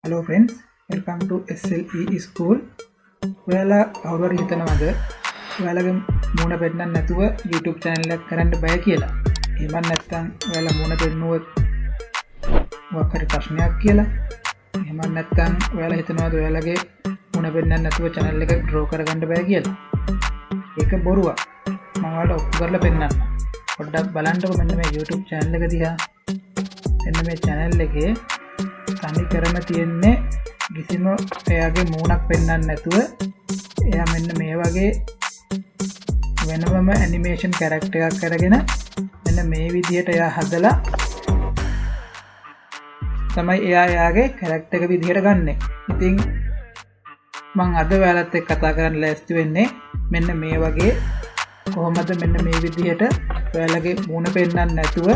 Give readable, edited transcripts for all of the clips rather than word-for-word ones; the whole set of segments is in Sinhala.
Hello friends, welcome to SLE school. ඔයාලා කවුරුහරි හිතනවද ඔයාලගේ මූණ පෙන්නන්න නැතුව YouTube channel එකක් කරන්න බෑ කියලා? එහෙම නැත්නම් ඔයාලා මූණ පෙන්නුවොත් මොකක් හරි ප්‍රශ්නයක් කියලා? එහෙම නැත්නම් ඔයාලා හිතනවද ඔයාලගේ මූණ පෙන්නන්න නැතුව channel එක draw කරගන්න බෑ කියලා? ඒක බොරුවක්. මම ඔයාලට ඔප්පු කරලා පෙන්නන්නම්. පොඩ්ඩක් බලන්නකො මෙන්න මේ YouTube channel එක දිහා. මෙන්න මේ channel එකේ තනි කරම තියෙන්නේ කිසිම එයාගේ මූණක් පෙන්වන්න නැතුව එයා මෙන්න මේ වගේ වෙනම ඇනිමේෂන් කැරක්ටර් එකක් අරගෙන මෙන්න මේ විදිහට එයා හදලා තමයි එයාගේ කැරක්ටර් එක විදිහට ගන්නෙ. ඉතින් මම අද ඔයාලත් එක්ක කතා කරන්න ලෑස්ති වෙන්නේ මෙන්න මේ වගේ කොහොමද මෙන්න මේ විදිහට ඔයාලගේ මූණ පෙන්වන්න නැතුව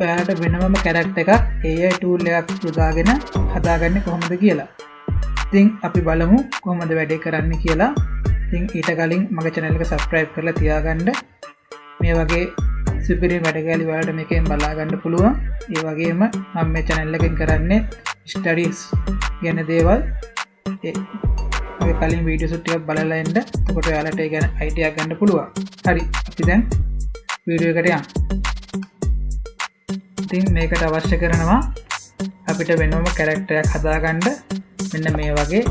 ඔයාලට වෙනම කැරක්ටර් එකක් AI tool එකක් යොදාගෙන හදාගන්නේ කොහොමද කියලා. ඉතින් අපි බලමු කොහොමද වැඩේ කරන්න කියලා. ඉතින් ඊට කලින් මගේ channel එක subscribe කරලා තියාගන්න. මේ වගේ සුපිරි වැඩකැලි වලට මේකෙන් බලා ගන්න පුළුවන්. ඒ වගේම මම මේ channel එකෙන් කරන්නේ studies ගැන දේවල්. මගේ කලින් වීඩියෝස් ටිකක් බලලා එන්න. එතකොට ඔයාලට ඒ ගැන idea ගන්න පුළුවන්. හරි. අපි දැන් වීඩියෝ එකට යමු. ඉතින් මේකට අවශ්‍ය කරනවා අපිට වෙනම කැරක්ටර් එකක් හදාගන්න. මෙන්න මේ වගේ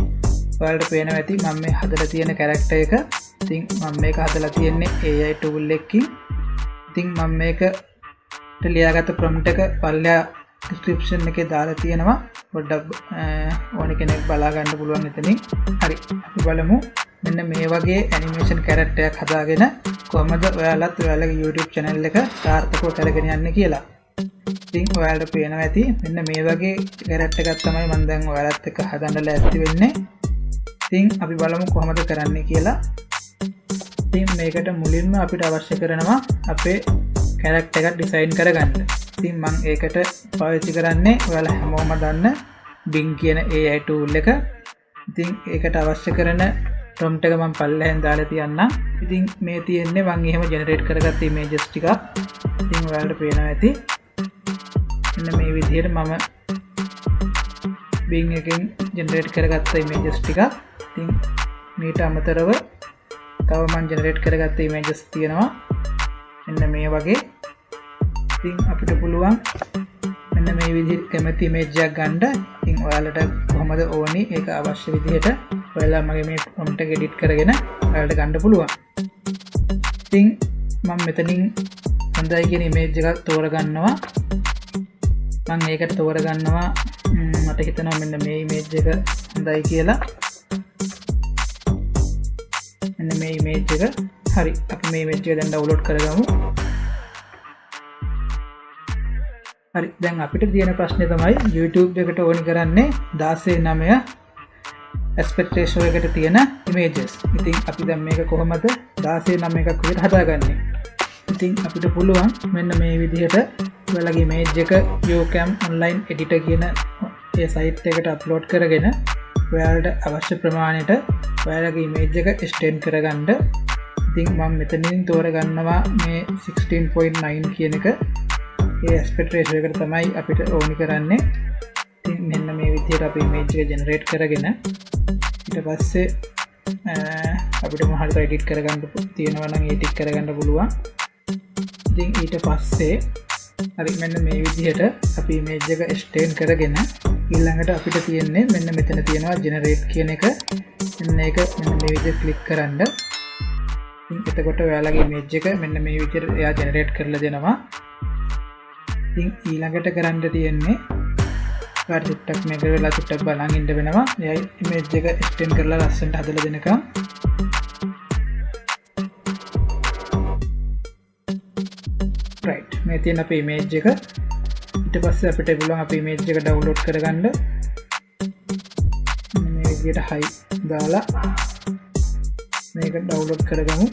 ඔයාලට පේනවා ඇති මම මේ හදලා තියෙන කැරක්ටර් එක. ඉතින් මම මේක හදලා තියෙන්නේ AI tool එකකින්. ඉතින් මම මේකට ලියාගත්ත prompt එක පල්ලෙහා description එකේ දාලා තියෙනවා. පොඩ්ඩක් ඕන කෙනෙක් බලා ගන්න පුළුවන් එතනින්. හරි. අපි බලමු මෙන්න මේ වගේ ඇනිමේෂන් කැරක්ටර් එකක් හදාගෙන කොහොමද ඔයාලත් ඔයාලගේ YouTube channel එක සාර්ථකව කරගෙන යන්නේ කියලා. ඉතින් ඔයාලට පේනවා ඇති මෙන්න මේ වගේ කැරක්ටර් එකක් තමයි මම දැන් ඔයාලත් එක්ක හදන්න ලෑස්ති වෙන්නේ. ඉතින් අපි බලමු කොහොමද කරන්නේ කියලා. ඉතින් මේකට මුලින්ම අපිට අවශ්‍ය කරනවා අපේ කැරක්ටර් එකක් ඩිසයින් කරගන්න. ඉතින් මම ඒකට පාවිච්චි කරන්නේ ඔයාලා හැමෝම දන්න Bing කියන AI tool එක. ඉතින් ඒකට අවශ්‍ය කරන prompt එක මම පල්ලෙහෙන් දාලා තියන්නම්. ඉතින් මේ තියෙන්නේ මම එහෙම generate කරගත්ත images ටිකක්. ඉතින් ඔයාලට පේනවා ඇති මෙන්න මේ විදිහට මම Bing එකෙන් generate කරගත්ත images ටිකක්. ඉතින් මේට අමතරව තව මම generate කරගත්ත images තියෙනවා මෙන්න මේ වගේ. ඉතින් අපිට පුළුවන් මෙන්න මේ විදිහට කැමති image එකක් ගන්න. ඉතින් ඔයාලට කොහොමද ඕනි ඒක අවශ්‍ය විදිහට ඔයාලා මගේ මේ prompt එක edit කරගෙන ඔයාලට ගන්න පුළුවන්. ඉතින් මම මෙතනින් හොඳයි කියන image එකක් තෝරගන්නවා. මම ඒකට තෝරගන්නවා මට හිතෙනවා මෙන්න මේ image එක හොඳයි කියලා. මෙන්න මේ image එක. හරි. අපි මේ image එක දැන් download කරගමු. හරි. දැන් අපිට තියෙන ප්‍රශ්නේ තමයි YouTube එකට ඕනි කරන්නේ 16:9 aspect ratio එකට තියෙන images. ඉතින් අපි දැන් මේක කොහොමද 16:9 එකක් විදිහට හදාගන්නේ? ඉතින් අපිට පුළුවන් මෙන්න මේ විදිහට ඔයාලගේ image එක YouCam online editor කියන ඒ site එකට upload කරගෙන ඔයාලට අවශ්‍ය ප්‍රමාණයට ඔයාලගේ image එක extend කරගන්න. ඉතින් මම මෙතනින් තෝරගන්නවා මේ 16.9 කියන එක. ඒ aspect ratio එකට තමයි අපිට ඕනි කරන්නේ. ඉතින් මෙන්න මේ විදිහට අපි image එක generate කරගෙන ඊට පස්සේ අපිට මොහොතට edit කරගන්න තියෙනවා නම් edit කරගන්න පුළුවන්. ඉතින් ඊට පස්සේ හරි මෙන්න මේ විදිහට අපි image එක extend කරගෙන ඊළඟට අපිට තියෙන්නේ මෙන්න මෙතන තියෙනවා generate කියන එක. මෙන්න ඒක මෙන්න මේ විදිහට click කරන්න. ඉතින් එතකොට ඔයාලගේ image එක මෙන්න මේ විදිහට එයා generate කරලා දෙනවා. ඉතින් ඊළඟට කරන්න තියෙන්නේ ඔයාලට චුට්ටක් මේක වෙලා චුට්ටක් බලන් ඉන්න වෙනවා. එයා image එක extend කරලා ලස්සනට හදලා දෙනකම්. right. මේ තියෙන අපේ image එක. ඊට පස්සේ අපිට පුළුවන් අපේ image එක download කරගන්න. මේ විදිහට high දාලා මේක download කරගමු.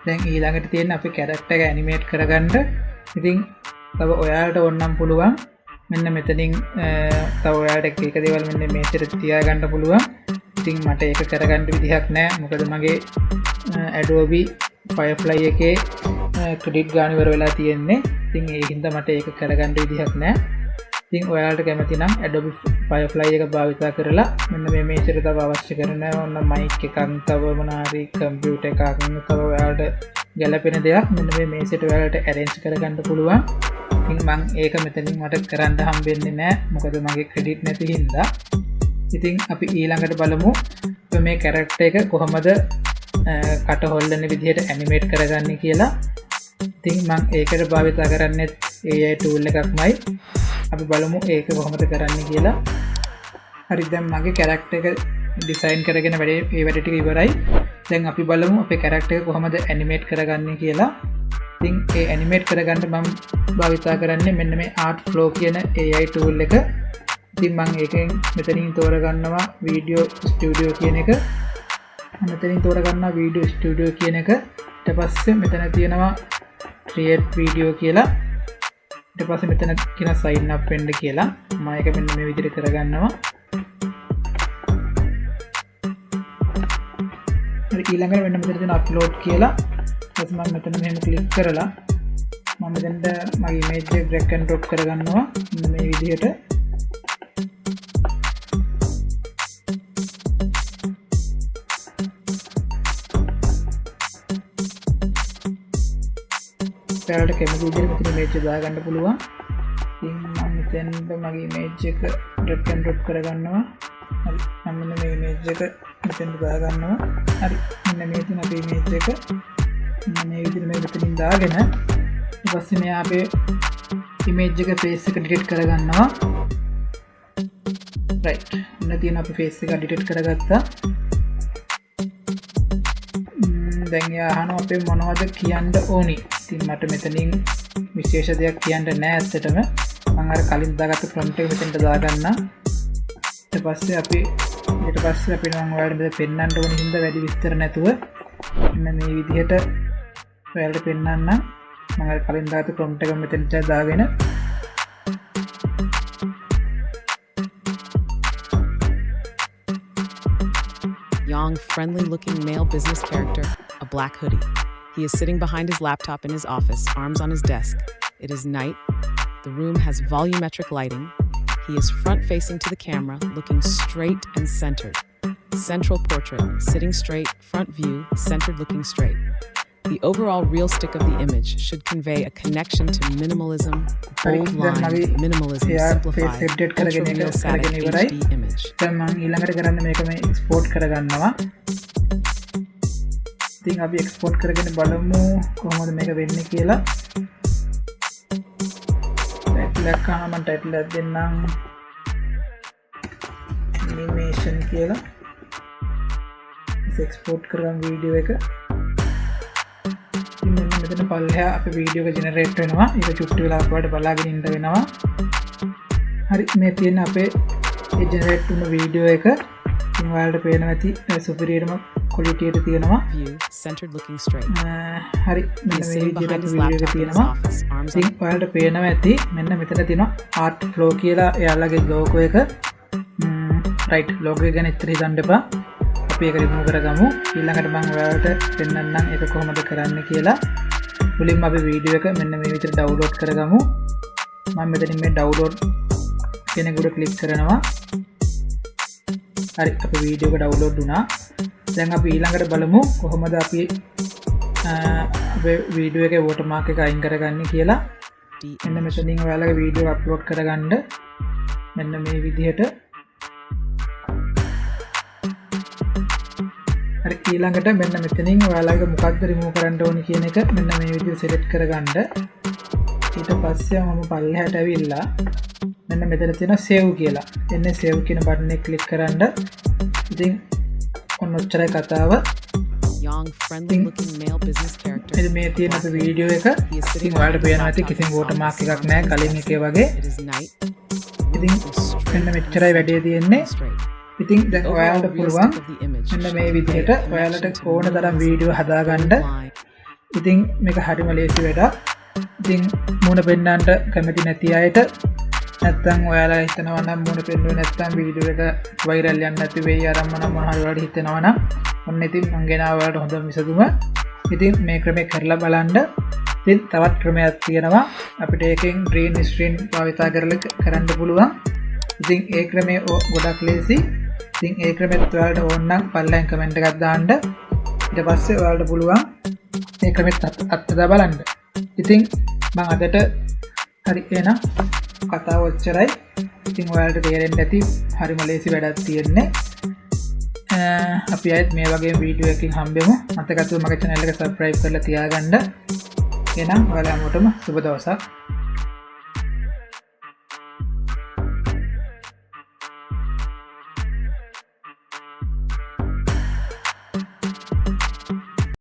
දැන් ඊළඟට තියෙන අපේ character එක animate කරගන්න. ඉතින් තව ඔයාලට ඕනනම් පුළුවන් මෙන්න මෙතනින් තව ඔයාලට එක දේවල් මෙන්න මේකට තියාගන්න පුළුවන්. ඉතින් මට ඒක කරගන්න විදිහක් නැහැ. මොකද මගේ Adobe Firefly එකේ ක්‍රෙඩිට් ගාන ඉවර වෙලා තියෙන්නේ. ඉතින් ඒ හින්දා මට ඒක කරගන්න විදිහක් නැහැ. ඉතින් ඔයාලට කැමති නම් Adobe Firefly එක භාවිත කරලා මෙන්න මේ මේසෙට තව අවශ්‍ය කරන ඕන මයික් එකක් තව මොනාරි කම්පියුටර් එකක් තව ඔයාලට ගැලපෙන දෙයක් මෙන්න මේ මේසෙට ඔයාලට arrange කරගන්න පුළුවන්. ඉතින් මම ඒක මෙතනින් මට කරන්න හම්බෙන්නේ නැහැ මොකද මගේ ක්‍රෙඩිට් නැති හින්දා. ඉතින් අපි ඊළඟට බලමු මේ character එක කොහොමද කට හොල්ලන විදිහට animate කරගන්නේ කියලා. ඉතින් මම ඒකට භාවිත කරන්නේ AI tool එකක්මයි. අපි බලමු ඒක කොහොමද කරන්නේ කියලා. හරි දැන් මගේ character එක design කරගෙන ඒ වැඩ ටික ඉවරයි. දැන් අපි බලමු අපේ character එක කොහොමද animate කරගන්නේ කියලා. ඉතින් ඒ animate කරගන්න මම භාවිත කරන්නේ මෙන්න මේ art flow කියන AI tool එක. ඉතින් මම ඒකෙන් මෙතනින් තෝරගන්නවා video studio කියන එක. මෙතනින් තෝරගන්නවා video studio කියන එක. ඊට පස්සේ මෙතන තියෙනවා create video කියලා. ඊට පස්සේ මෙතන කියන sign up වෙන්න කියලා. මම ඒක මෙන්න මේ විදිහට කරගන්නවා. හරි ඊළඟට මෙන්න මෙතන තියෙන upload කියලා. ඊට මම මෙතන මෙහෙම ක්ලික් කරලා මම දැන් මගේ image එක drag and drop කරගන්නවා මෙන්න මේ විදිහට. ඔයාලට කැමති විදිහට මෙතන image එක දාගන්න පුළුවන්. ඉතින් මම මෙතෙන්ද මගේ image එක drag and drop කරගන්නවා. හරි මම මෙන්න මේ image එක මෙතෙන්ද දාගන්නවා. හරි මෙන්න මේ තියෙන අපේ image එක මේ විදිහට මේ මෙතනින් දාගෙන ඊට පස්සේ මෙයා අපේ image එක face එක delete කරගන්නවා. right මෙන්න තියෙන අපේ face එක delete කරගත්තා. දැන් යා අහනවා අපේ මොනවද කියන්න ඕනි. ඉතින් මට මෙතනින් විශේෂ දෙයක් කියන්න නෑ ඇත්තටම. මම අර කලින් දාගත්ත prompt එක මෙතෙන්ට දාගන්න. ඊට පස්සේ අපි නම් ඔයාලට මෙතන පෙන්නන්න ඕන හින්දා වැඩි විස්තර නැතුව මෙන්න මේ විදිහට ඔයාලට පෙන්නන්න. මම අර කලින් දාගත්ත prompt එක මෙතෙන්ට දාගෙන young, friendly-looking male business character, a black hoodie. He is sitting behind his laptop in his office, arms on his desk. It is night. The room has volumetric lighting. He is front-facing to the camera, looking straight and centered. Central portrait, sitting straight, front view, centered, looking straight. The overall realistic of the image should convey a connection to minimalism, bold line, minimalism, simplified, ultra-real static HD image. දැන් මම ඊළඟට කරන්නේ මේක මේ export කරගන්නවා. ඉතින් අපි export කරගෙන බලමු කොහොමද මේක වෙන්නේ කියලා. title එක මම title එක දෙන්නම් animation කියලා. export කරගන්න වීඩියෝ එක. මෙතන පල්ලෙහා අපේ වීඩියෝ එක ජෙනරේට් වෙනවා. ඒක චුට්ටි වෙලා අපිට බලාගෙන ඉන්න වෙනවා. හරි මේ තියෙන අපේ ඒ ජෙනරේට් වුණු වීඩියෝ එක ඉතින් ඔයාලට පේනවා ඇති සුපිරියර්ම ක්වොලිටි එක තියෙනවා. View centered looking straight. හරි මෙන්න මේ විදිහට අපේ වීඩියෝ එක තියෙනවා. ඉතින් ඔයාලට පේනවා ඇති මෙන්න මෙතන තියෙනවා art flow කියලා එයාලගේ logo එක. right logo එක ගැන ඉතින් හිතන්න එපා. අපි ඒක රිමූව් කරගමු. ඊළඟට මම ඔයාලට පෙන්නන්නම් ඒක කොහොමද කරන්න කියලා. මුලින්ම අපි වීඩියෝ එක මෙන්න මේ විදිහට ඩවුන්ලෝඩ් කරගමු. මම මෙතනින් මේ ඩවුන්ලෝඩ් කියන එක උඩ ක්ලික් කරනවා. හරි අපේ වීඩියෝ එක ඩවුන්ලෝඩ් වුණා. දැන් අපි ඊළඟට බලමු කොහොමද අපි අපේ වීඩියෝ එකේ watermark එක අයින් කරගන්නේ කියලා. මෙන්න මෙතනින් ඔයාලගේ වීඩියෝ එක අප්ලෝඩ් කරගන්න මෙන්න මේ විදිහට. හරි ඊළඟට මෙන්න මෙතනින් ඔයාලගේ මොකක්ද රිමූව් කරන්න ඕනි කියන එක මෙන්න මේ විදිහට select කරගන්න. ඊට පස්සේ මම පල්ලෙහාට ඇවිල්ලා මෙන්න මෙතන තියෙන save කියලා. එන්නේ save කියන බටන් එක ක්ලික් කරන්න. ඉතින් ඔන්න ඔච්චරයි කතාව. young, friendly-looking male business character. ඉතින් මේ තියෙන අපේ වීඩියෝ එක ඉතින් ඔයාලට පේනවා ඇති කිසිම watermark එකක් නැහැ කලින් එකේ වගේ. ඉතින් මෙන්න මෙච්චරයි වැඩේ තියෙන්නේ. ඉතින් දැන් ඔයාලට පුළුවන් මෙන්න මේ විදිහට ඔයාලට ඕන තරම් වීඩියෝ හදාගන්න. ඉතින් මේක හරිම ලේසි වැඩක්. ඉතින් මුණ පෙන්නන්නට කැමති නැති අයට නැත්තම් ඔයාලා හිතනවා නම් මුණ පෙන්නුවේ නැත්තම් වීඩියෝ එක වෛරල් යන්නේ නැති වෙයි ආරම්මන මොනවා හරි හිතනවා නම් ඔන්න ඉතින් මම ගෙනාවා ඔයාලට හොඳ විසඳුම. ඉතින් මේ ක්‍රමේ කරලා බලන්න. ඉතින් තවත් ක්‍රමයක් තියෙනවා අපිට ඒකෙන් green screen භාවිතා කරන්න පුළුවන්. ඉතින් ඒ ක්‍රමය ගොඩක් ලේසි. ඉතින් ඒ ක්‍රමෙත් ඔයාලට ඕන නම් පල්ලෙන් කමෙන්ට් එකක් දාන්න. ඊට පස්සේ ඔයාලට පුළුවන් මේ ක්‍රමෙත් අත්දැක බලන්න. ඉතින් මම අදට හරි එහෙනම් කතාව ඔච්චරයි. ඉතින් ඔයාලට තේරෙන්න ඇති හරිම ලේසි වැඩක් තියෙන්නේ. අපි ආයෙත් මේ වගේ වීඩියෝ එකකින් හම්බෙමු. මතකතුව මගේ channel එක subscribe කරලා තියාගන්න. එහෙනම් ඔයාලා හැමෝටම සුබ දවසක්.